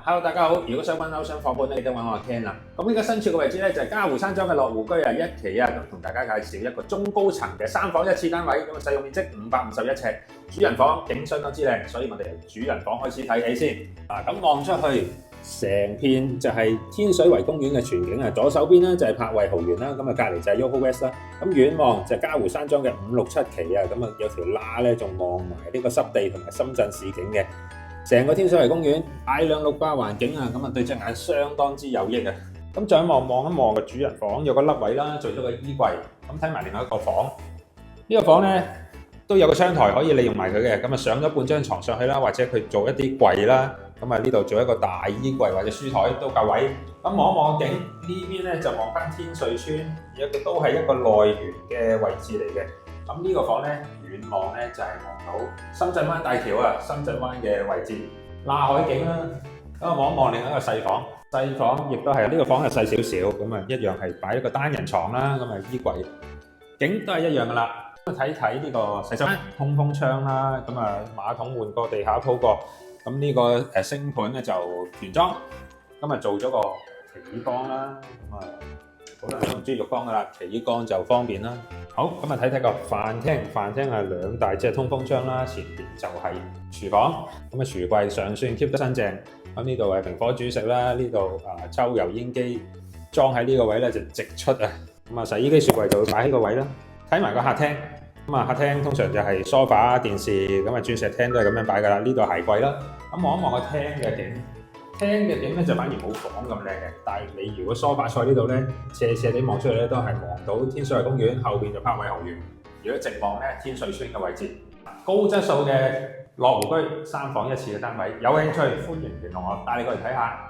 Hello，大家好。如果想揾樓想放盤咧，記得揾我 Ken 啦。咁呢個新設嘅位置咧就係嘉湖山莊嘅樂湖居啊一期啊，咁同大家介紹一個中高層嘅3房1廁單位，咁啊使用面積551尺，主人房景相當之靚，所以我哋由主人房開始睇起先。咁望出去，成片就係天水圍公園嘅全景啊！左手邊咧就係柏慧豪園啦，咁啊隔離就係 Yoho West 啦。咁遠望就係嘉湖山莊嘅5、6、7期啊，咁啊有條罅咧仲望埋呢個濕地同埋深圳市景嘅。成個天水圍公園大量綠化環境啊，咁啊對隻眼相當之有益啊！咁再望一望個主人房，有個凹位啦，做咗個衣櫃。咁睇埋另外一個房，呢個房咧都有個窗台可以利用埋佢嘅。咁啊上咗半張床上去啦，或者佢做一啲櫃啦。咁啊呢度做一個大衣櫃或者書台都夠位。咁望一望景呢邊咧就望翻天瑞村，都係一個內園嘅位置嚟嘅。咁呢個房咧遠望咧就係望到深圳灣大橋啊，深圳灣嘅位置，瘌海景啦。咁啊望一望另一個細房，細房亦都係呢個房係細少少，咁啊一樣係擺一個單人床啦，咁啊衣櫃，景都係一樣噶啦。咁睇呢個洗手間，通風窗啦，咁啊馬桶換過，地下鋪過，咁呢個星盤咧就原裝，咁啊做咗個企缸啦，咁啊好多人都唔中意浴缸噶啦，企缸就方便啦。好，咁啊睇個飯廳，飯廳係2大隻通風窗啦，前邊就係廚房，咁啊廚櫃尚算 keep 得新淨。咁呢度係明火煮食啦，呢度抽油煙機裝喺呢個位咧就直出啊。咁啊洗衣機雪櫃就會擺喺個位啦。睇埋個客廳，咁啊客廳通常就係梳化電視，咁啊鑽石廳都係咁樣擺噶啦。呢度係鞋櫃啦。咁望一望個廳嘅景，廳嘅景咧就反而冇房咁靚嘅，但係你如果梳化坐呢度咧，斜斜地望出去咧都係望到天水圍公園，後邊就柏慧豪園。如果直望咧天瑞村嘅位置，高質素嘅樂湖居3房1廁嘅單位，有興趣歡迎聯絡我，帶你過嚟睇下。